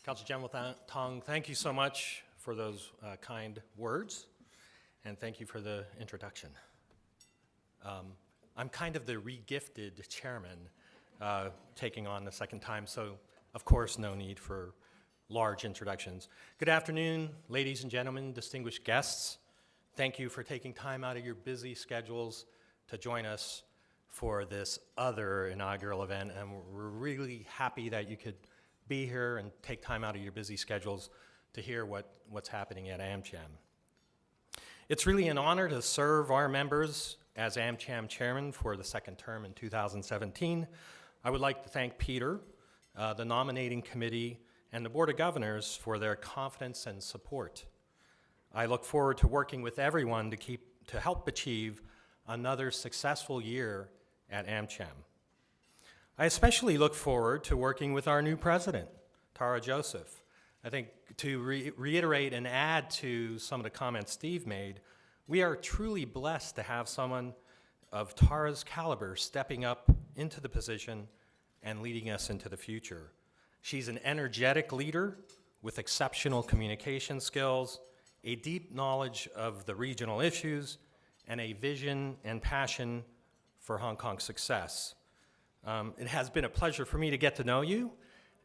Council General Tong, thank you so much for those kind words, and thank you for the introduction. I'm kind of the re-gifted chairman taking on the second time, so of course no need for large introductions. Good afternoon, ladies and gentlemen, distinguished guests. Thank you for taking time out of your busy schedules to join us for this other inaugural event, and we're really happy that you could be here and take time out of your busy schedules to hear what's happening at AmCham. It's really an honor to serve our members as AmCham Chairman for the second term in 2017. I would like to thank Peter, the nominating committee, and the Board of Governors for their confidence and support. I look forward to working with everyone to help achieve another successful year at AmCham. I especially look forward to working with our new president, Tara Joseph. I think to reiterate and add to some of the comments Steve made, we are truly blessed to have someone of Tara's caliber stepping up into the position and leading us into the future. She's an energetic leader with exceptional communication skills, a deep knowledge of the regional issues, and a vision and passion for Hong Kong's success. It has been a pleasure for me to get to know you,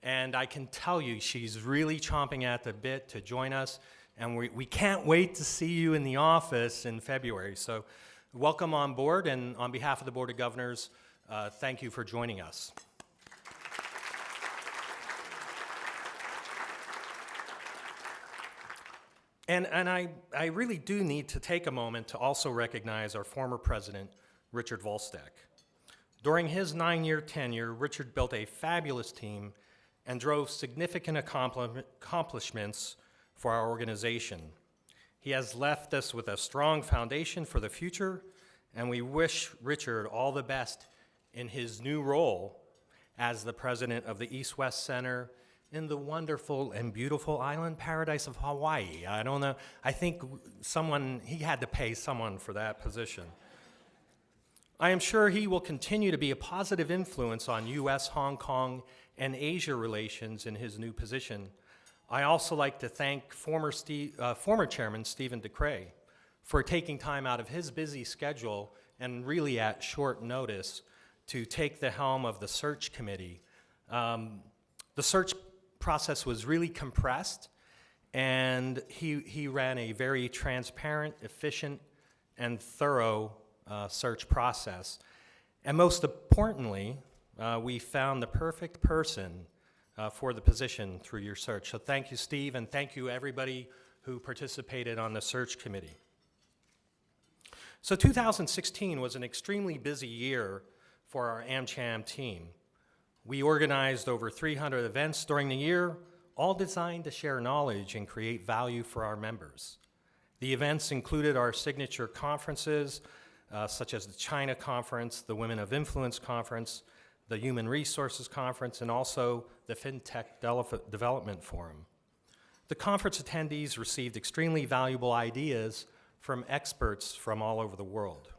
and I can tell you she's really chomping at the bit to join us, and we can't wait to see you in the office in February. So welcome on board, and on behalf of the Board of Governors, thank you for joining us. And I really do need to take a moment to also recognize our former president, Richard Volstagg. During his 9-year tenure, Richard built a fabulous team and drove significant accomplishments for our organization. He has left us with a strong foundation for the future, and we wish Richard all the best in his new role as the president of the East-West Center in the wonderful and beautiful island paradise of Hawaii. I don't know, I think he had to pay someone for that position. I am sure he will continue to be a positive influence on U.S., Hong Kong, and Asia relations in his new position. I also like to thank former Chairman Stephen DeCray for taking time out of his busy schedule and really at short notice to take the helm of the search committee. The search process was really compressed, and he ran a very transparent, efficient, and thorough search process. And most importantly, we found the perfect person for the position through your search. So thank you, Steve, and thank you everybody who participated on the search committee. So 2016 was an extremely busy year for our AmCham team. We organized over 300 events during the year, all designed to share knowledge and create value for our members. The events included our signature conferences, such as the China Conference, the Women of Influence Conference, the Human Resources Conference, and also the FinTech Development Forum. The conference attendees received extremely valuable ideas from experts from all over the world.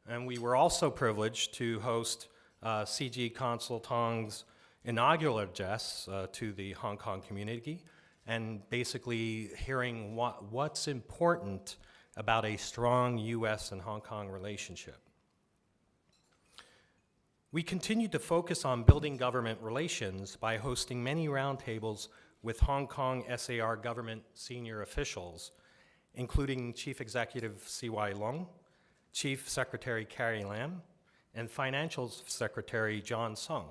And we were also privileged to host CG Consul Tong's inaugural address to the Hong Kong community, and basically hearing what's important about a strong U.S. and Hong Kong relationship. We continued to focus on building government relations by hosting many roundtables with Hong Kong SAR government senior officials, including Chief Executive C.Y. Leung, Chief Secretary Carrie Lam, and Financial Secretary John Sung.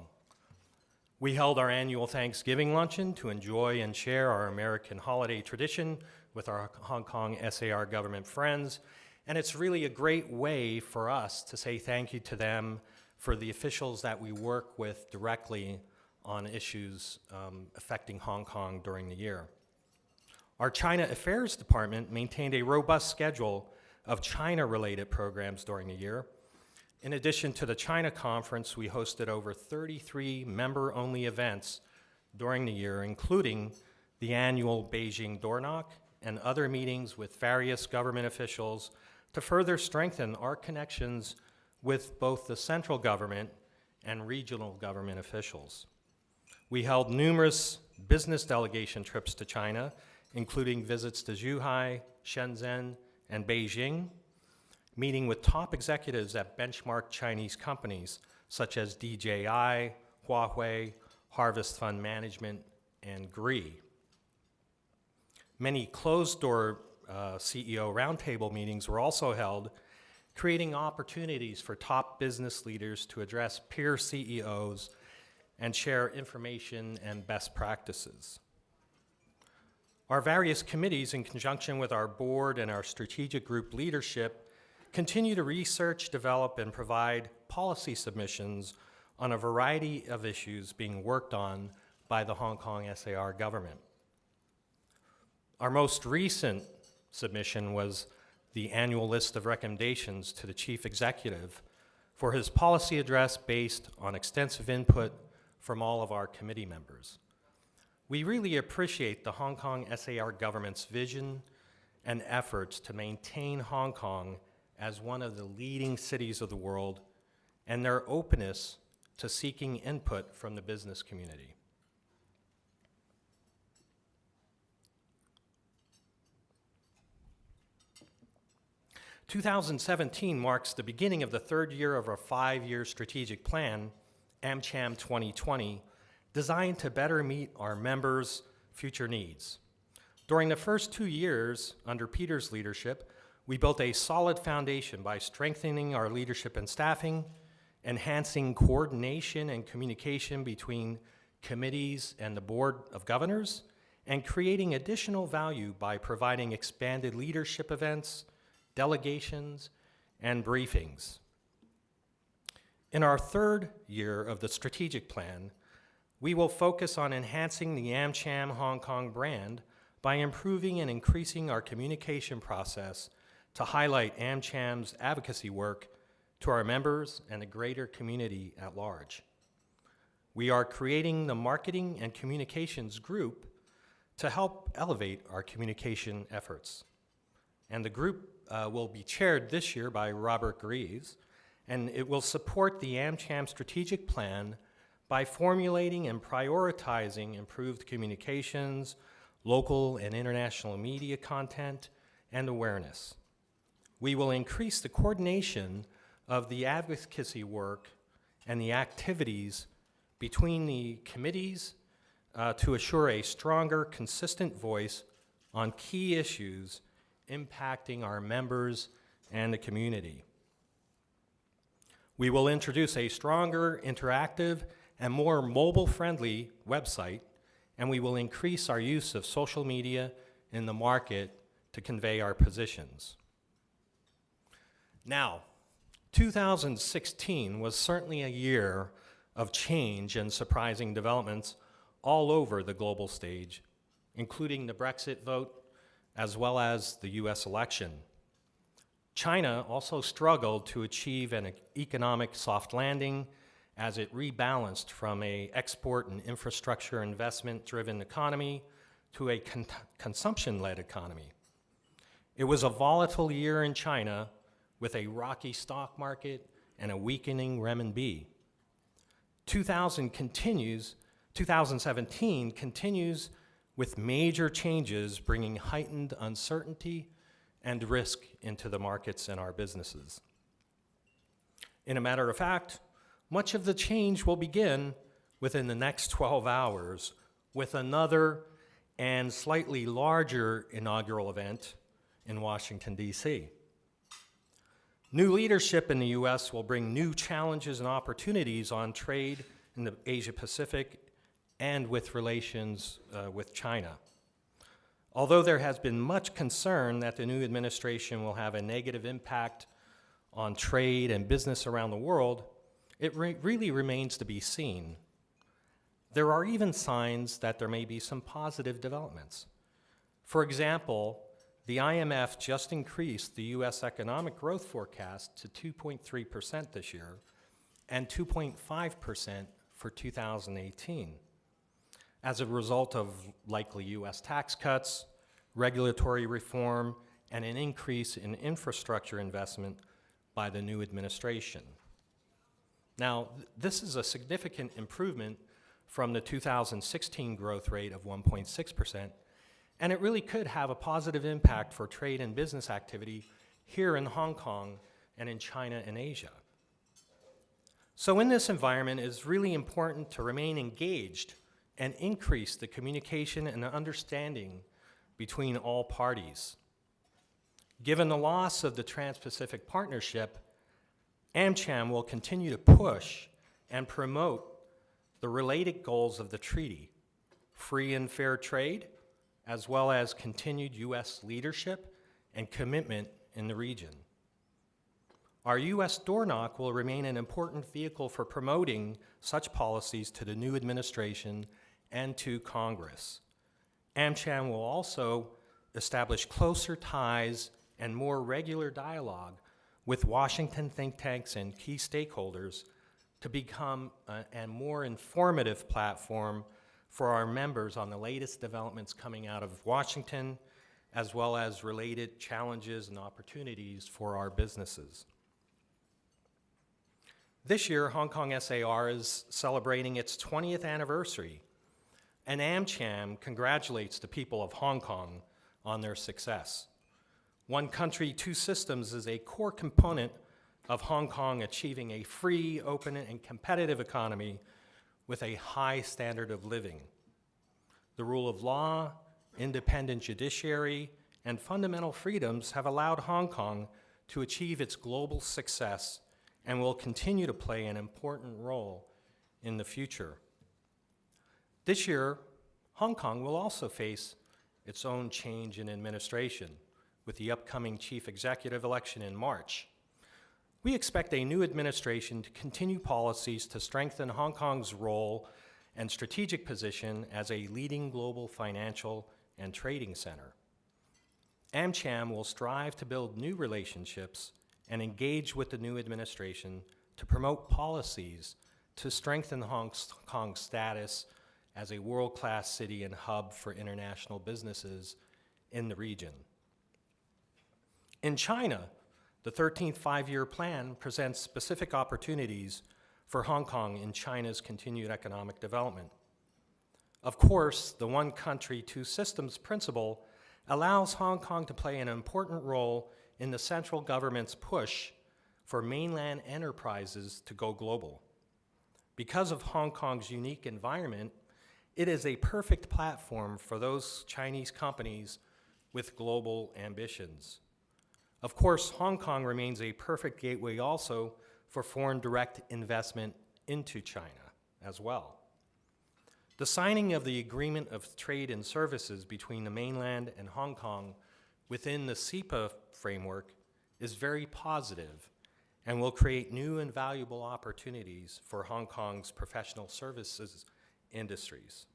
We held our annual Thanksgiving luncheon to enjoy and share our American holiday tradition with our Hong Kong SAR government friends, and it's really a great way for us to say thank you to them for the officials that we work with directly on issues affecting Hong Kong during the year. Our China Affairs Department maintained a robust schedule of China-related programs during the year. In addition to the China Conference, we hosted over 33 member-only events during the year, including the annual Beijing Door Knock and other meetings with various government officials to further strengthen our connections with both the central government and regional government officials. We held numerous business delegation trips to China, including visits to Zhuhai, Shenzhen, and Beijing, meeting with top executives at benchmark Chinese companies such as DJI, Huawei, Harvest Fund Management, and GRI. Many closed-door CEO roundtable meetings were also held, creating opportunities for top business leaders to address peer CEOs and share information and best practices. Our various committees, in conjunction with our board and our strategic group leadership, continue to research, develop, and provide policy submissions on a variety of issues being worked on by the Hong Kong SAR government. Our most recent submission was the annual list of recommendations to the chief executive for his policy address based on extensive input from all of our committee members. We really appreciate the Hong Kong SAR government's vision and efforts to maintain Hong Kong as one of the leading cities of the world and their openness to seeking input from the business community. "2017 marks the beginning of the third year of our 5-year strategic plan, AmCham 2020, designed to better meet our members' future needs. During the first 2 years, under Peter's leadership, we built a solid foundation by strengthening our leadership and staffing, enhancing coordination and communication between committees and the Board of Governors, and creating additional value by providing expanded leadership events, delegations, and briefings. In our third year of the strategic plan, we will focus on enhancing the AmCham Hong Kong brand by improving and increasing our communication process to highlight AmCham's advocacy work to our members and the greater community at large. We are creating the Marketing and Communications Group to help elevate our communication efforts. And the group will be chaired this year by Robert Greaves, and it will support the AmCham strategic plan by formulating and prioritizing improved communications, local and international media content, and awareness. We will increase the coordination of the advocacy work and the activities between the committees to assure a stronger, consistent voice on key issues impacting our members and the community. We will introduce a stronger, interactive, and more mobile-friendly website, and we will increase our use of social media in the market to convey our positions. Now, 2016 was certainly a year of change and surprising developments all over the global stage, including the Brexit vote, as well as the US election. China also struggled to achieve an economic soft landing as it rebalanced from an export and infrastructure investment-driven economy to a consumption-led economy. It was a volatile year in China with a rocky stock market and a weakening renminbi. 2017 continues with major changes bringing heightened uncertainty and risk into the markets and our businesses. In a matter of fact, much of the change will begin within the next 12 hours with another and slightly larger inaugural event in Washington, D.C. New leadership in the U.S. will bring new challenges and opportunities on trade in the Asia-Pacific and with relations with China. Although there has been much concern that the new administration will have a negative impact on trade and business around the world, it really remains to be seen. There are even signs that there may be some positive developments. For example, the IMF just increased the U.S. economic growth forecast to 2.3% this year and 2.5% for 2018. As a result of likely U.S. tax cuts, regulatory reform, and an increase in infrastructure investment by the new administration. Now, this is a significant improvement from the 2016 growth rate of 1.6%, and it really could have a positive impact for trade and business activity here in Hong Kong and in China and Asia. So in this environment, it is really important to remain engaged and increase the communication and the understanding between all parties. Given the loss of the Trans-Pacific Partnership, AmCham will continue to push and promote the related goals of the treaty, free and fair trade, as well as continued U.S. leadership and commitment in the region. Our U.S. door knock will remain an important vehicle for promoting such policies to the new administration and to Congress. AmCham will also establish closer ties and more regular dialogue with Washington think tanks and key stakeholders to become a more informative platform for our members on the latest developments coming out of Washington, as well as related challenges and opportunities for our businesses. This year, Hong Kong SAR is celebrating its 20th anniversary, and AmCham congratulates the people of Hong Kong on their success. One country, two systems is a core component of Hong Kong achieving a free, open, and competitive economy with a high standard of living. The rule of law, independent judiciary, and fundamental freedoms have allowed Hong Kong to achieve its global success and will continue to play an important role in the future. This year, Hong Kong will also face its own change in administration with the upcoming chief executive election in March. We expect a new administration to continue policies to strengthen Hong Kong's role and strategic position as a leading global financial and trading center. AmCham will strive to build new relationships and engage with the new administration to promote policies to strengthen Hong Kong's status as a world-class city and hub for international businesses in the region. In China, the 13th five-year plan presents specific opportunities for Hong Kong in China's continued economic development. Of course, the one country, two systems principle allows Hong Kong to play an important role in the central government's push for mainland enterprises to go global. Because of Hong Kong's unique environment, it is a perfect platform for those Chinese companies with global ambitions. Of course, Hong Kong remains a perfect gateway also for foreign direct investment into China as well. The signing of the Agreement of Trade and Services between the mainland and Hong Kong within the CEPA framework is very positive and will create new and valuable opportunities for Hong Kong's professional services industries.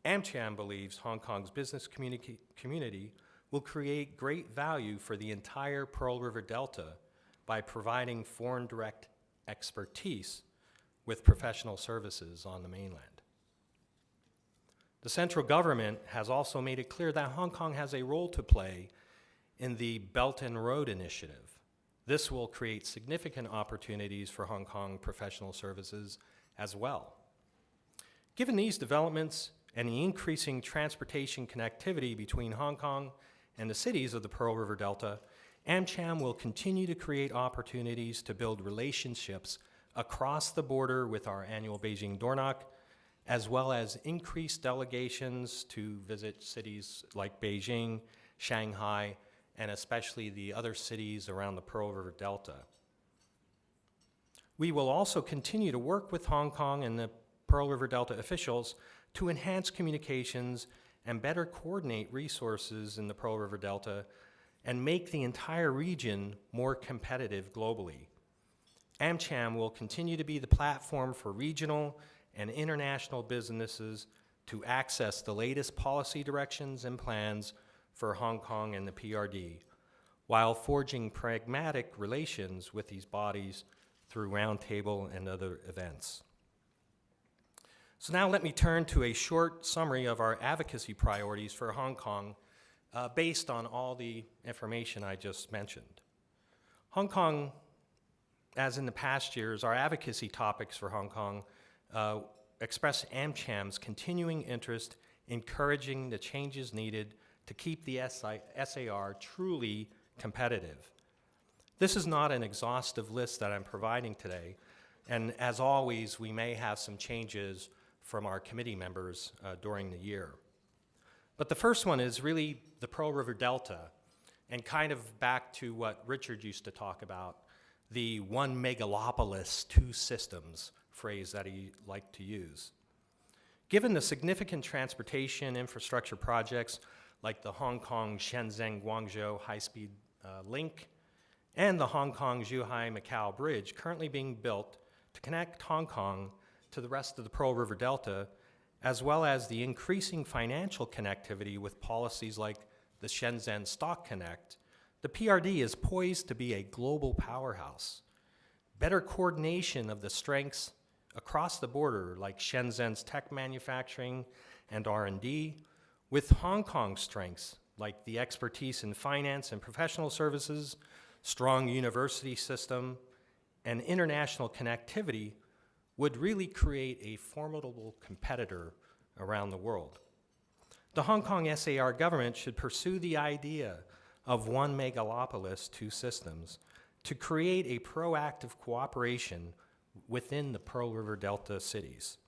AmCham believes Hong Kong's business community will create great value for the entire Pearl River Delta by providing foreign direct expertise with professional services on the mainland. The central government has also made it clear that Hong Kong has a role to play in the Belt and Road Initiative. This will create significant opportunities for Hong Kong professional services as well. Given these developments and the increasing transportation connectivity between Hong Kong and the cities of the Pearl River Delta, AmCham will continue to create opportunities to build relationships across the border with our annual Beijing door knock, as well as increased delegations to visit cities like Beijing, Shanghai, and especially the other cities around the Pearl River Delta. We will also continue to work with Hong Kong and the Pearl River Delta officials to enhance communications and better coordinate resources in the Pearl River Delta and make the entire region more competitive globally. AmCham will continue to be the platform for regional and international businesses to access the latest policy directions and plans for Hong Kong and the PRD, while forging pragmatic relations with these bodies through roundtable and other events. So now let me turn to a short summary of our advocacy priorities for Hong Kong based on all the information I just mentioned. Hong Kong, as in the past years, our advocacy topics for Hong Kong express AmCham's continuing interest in encouraging the changes needed to keep the SAR truly competitive. This is not an exhaustive list that I'm providing today, and as always, we may have some changes from our committee members during the year. But the first one is really the Pearl River Delta, and kind of back to what Richard used to talk about, the one megalopolis, two systems phrase that he liked to use. Given the significant transportation infrastructure projects like the Hong Kong-Shenzhen-Guangzhou high-speed link and the Hong Kong-Zhuhai-Macau bridge currently being built to connect Hong Kong to the rest of the Pearl River Delta, as well as the increasing financial connectivity with policies like the Shenzhen Stock Connect, the PRD is poised to be a global powerhouse. Better coordination of the strengths across the border, like Shenzhen's tech manufacturing and R&D, with Hong Kong's strengths, like the expertise in finance and professional services, strong university system, and international connectivity, would really create a formidable competitor around the world. The Hong Kong SAR government should pursue the idea of one megalopolis, two systems, to create a proactive cooperation within the Pearl River Delta cities.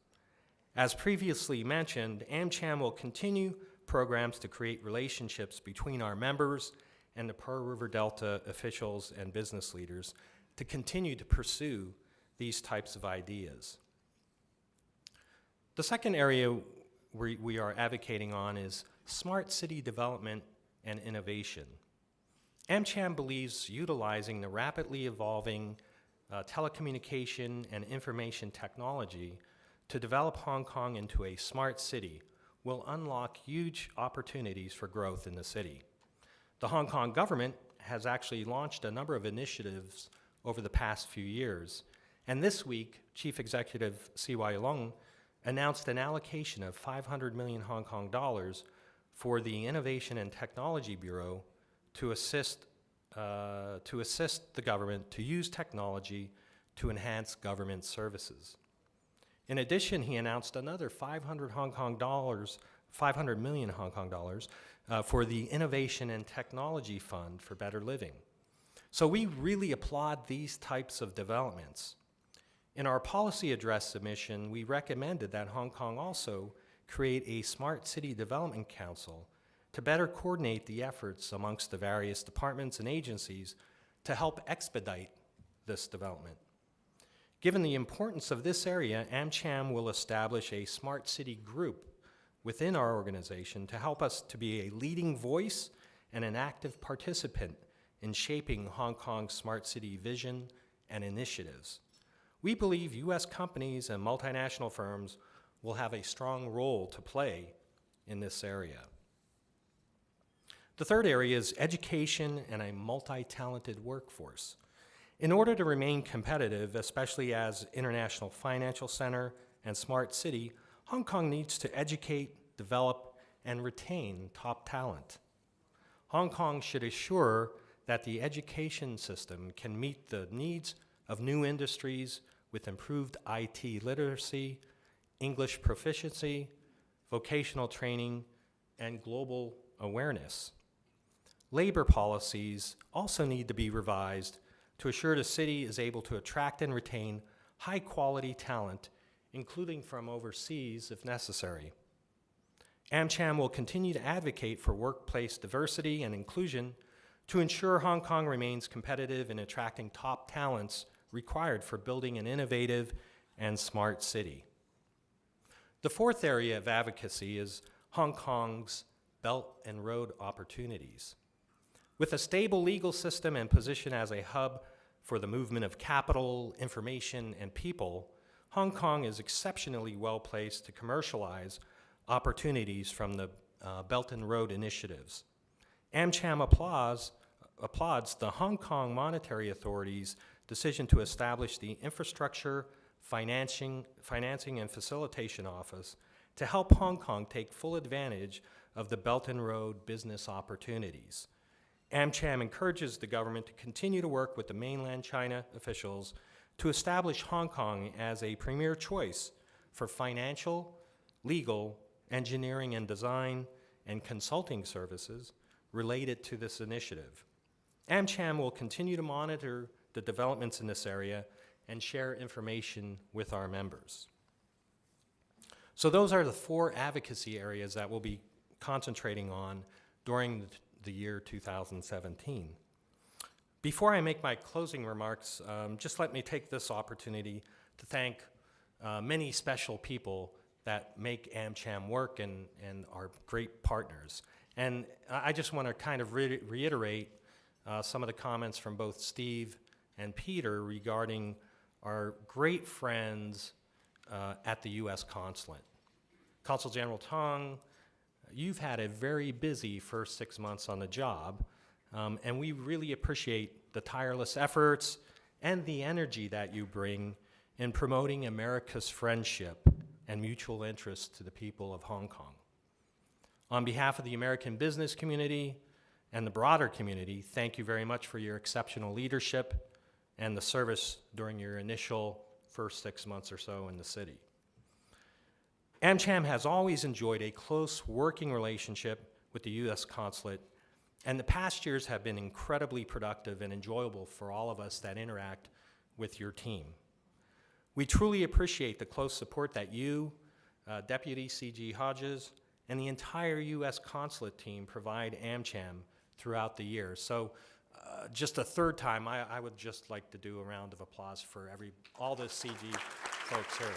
As previously mentioned, AmCham will continue programs to create relationships between our members and the Pearl River Delta officials and business leaders to continue to pursue these types of ideas. The second area we are advocating on is smart city development and innovation. AmCham believes utilizing the rapidly evolving telecommunication and information technology to develop Hong Kong into a smart city will unlock huge opportunities for growth in the city. The Hong Kong government has actually launched a number of initiatives over the past few years, and this week, Chief Executive C.Y. Leung announced an allocation of 500 million Hong Kong dollars for the Innovation and Technology Bureau to assist the government to use technology to enhance government services. In addition, he announced another 500 million Hong Kong dollars for the Innovation and Technology Fund for Better Living. So we really applaud these types of developments. In our policy address submission, we recommended that Hong Kong also create a Smart City Development Council to better coordinate the efforts amongst the various departments and agencies to help expedite this development. Given the importance of this area, AmCham will establish a Smart City group within our organization to help us to be a leading voice and an active participant in shaping Hong Kong's smart city vision and initiatives. We believe U.S. companies and multinational firms will have a strong role to play in this area. The third area is education and a multi-talented workforce. In order to remain competitive, especially as international financial center and smart city, Hong Kong needs to educate, develop, and retain top talent. Hong Kong should assure that the education system can meet the needs of new industries with improved IT literacy, English proficiency, vocational training, and global awareness. Labor policies also need to be revised to assure the city is able to attract and retain high-quality talent, including from overseas if necessary. AmCham will continue to advocate for workplace diversity and inclusion to ensure Hong Kong remains competitive in attracting top talents required for building an innovative and smart city. The fourth area of advocacy is Hong Kong's Belt and Road opportunities. With a stable legal system and position as a hub for the movement of capital, information, and people, Hong Kong is exceptionally well placed to commercialize opportunities from the Belt and Road initiatives. AmCham applauds the Hong Kong Monetary Authority's decision to establish the Infrastructure, Financing and Facilitation Office to help Hong Kong take full advantage of the Belt and Road business opportunities. AmCham encourages the government to continue to work with the mainland China officials to establish Hong Kong as a premier choice for financial, legal, engineering and design, and consulting services related to this initiative. AmCham will continue to monitor the developments in this area and share information with our members. So those are the 4 advocacy areas that we'll be concentrating on during the year 2017. Before I make my closing remarks, just let me take this opportunity to thank many special people that make AmCham work and are great partners. And I just want to kind of reiterate some of the comments from both Steve and Peter regarding our great friends at the U.S. Consulate. Consul General Tong, you've had a very busy first 6 months on the job, and we really appreciate the tireless efforts and the energy that you bring in promoting America's friendship and mutual interest to the people of Hong Kong. On behalf of the American business community and the broader community, thank you very much for your exceptional leadership and the service during your initial first 6 months or so in the city. AmCham has always enjoyed a close working relationship with the U.S. Consulate, and the past years have been incredibly productive and enjoyable for all of us that interact with your team. We truly appreciate the close support that you, Deputy C.G. Hodges, and the entire U.S. Consulate team provide AmCham throughout the year. So just a third time, I would just like to do a round of applause for all the CG folks here.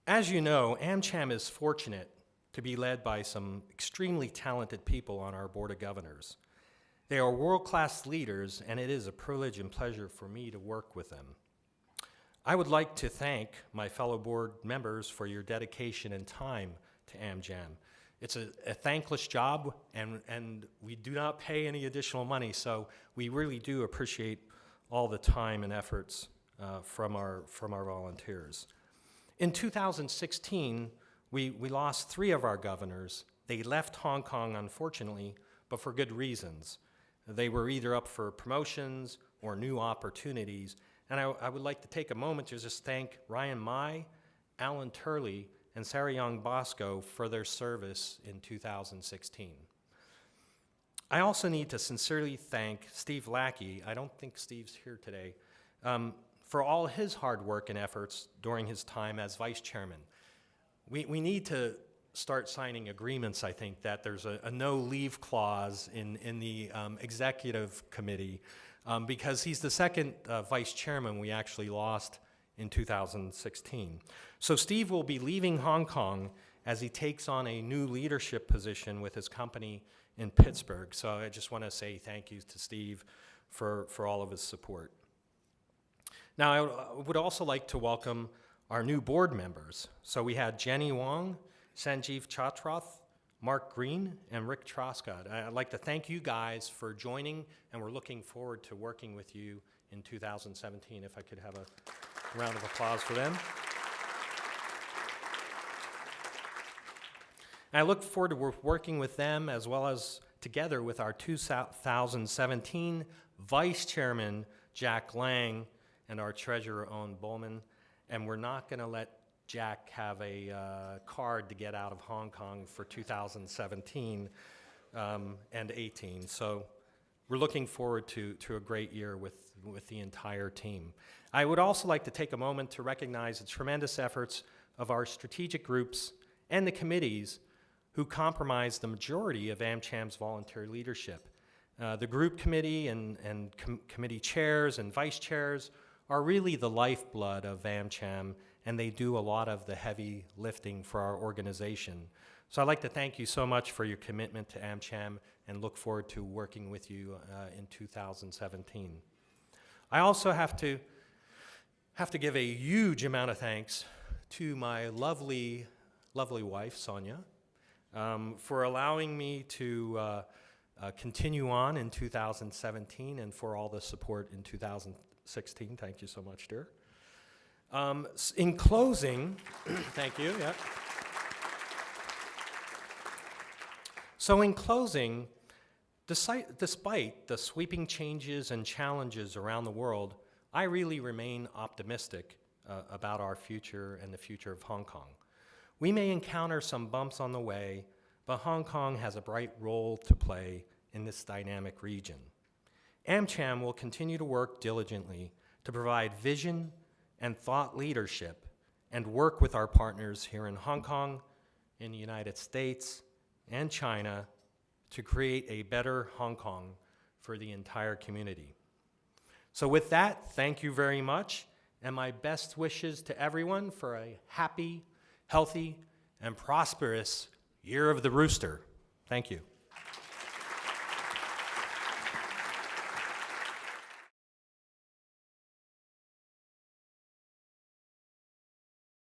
As you know, AmCham is fortunate to be led by some extremely talented people on our Board of Governors. They are world-class leaders, and it is a privilege and pleasure for me to work with them. I would like to thank my fellow board members for your dedication and time to AmCham. It's a thankless job, and we do not pay any additional money, so we really do appreciate all the time and efforts from our volunteers. In 2016, we lost 3 of our governors. They left Hong Kong, unfortunately, but for good reasons. They were either up for promotions or new opportunities, and I would like to take a moment to just thank Ryan Mai, Alan Turley, and Sarah Young Bosco for their service in 2016. I also need to sincerely thank Steve Lackey, I don't think Steve's here today, for all his hard work and efforts during his time as Vice Chairman. We need to start signing agreements, I think, that there's a no-leave clause in the executive committee, because he's the second Vice Chairman we actually lost in 2016. So Steve will be leaving Hong Kong as he takes on a new leadership position with his company in Pittsburgh. So I just want to say thank you to Steve for all of his support. Now, I would also like to welcome our new board members. So we had Jenny Wong, Sanjeev Chatrath, Mark Green, and Rick Troscott. I'd like to thank you guys for joining, and we're looking forward to working with you in 2017. If I could have a round of applause for them. And I look forward to working with them as well as together with our 2017 Vice Chairman, Jack Lang, and our Treasurer, Owen Bowman. And we're not going to let Jack have a card to get out of Hong Kong for 2017 and 18. So we're looking forward to a great year with the entire team. I would also like to take a moment to recognize the tremendous efforts of our strategic groups and the committees who comprise the majority of AmCham's volunteer leadership. The group committee and committee chairs and vice chairs are really the lifeblood of AmCham, and they do a lot of the heavy lifting for our organization. So I'd like to thank you so much for your commitment to AmCham and look forward to working with you in 2017. I also have to give a huge amount of thanks to my lovely wife, Sonia, for allowing me to continue on in 2017 and for all the support in 2016. Thank you so much, dear. In closing, thank you, yeah. So in closing, Despite the sweeping changes and challenges around the world, I really remain optimistic about our future and the future of Hong Kong. We may encounter some bumps on the way, but Hong Kong has a bright role to play in this dynamic region. AmCham will continue to work diligently to provide vision and thought leadership and work with our partners here in Hong Kong, in the United States, and China to create a better Hong Kong for the entire community. So with that, thank you very much, and my best wishes to everyone for a happy, healthy, and prosperous Year of the Rooster. Thank you.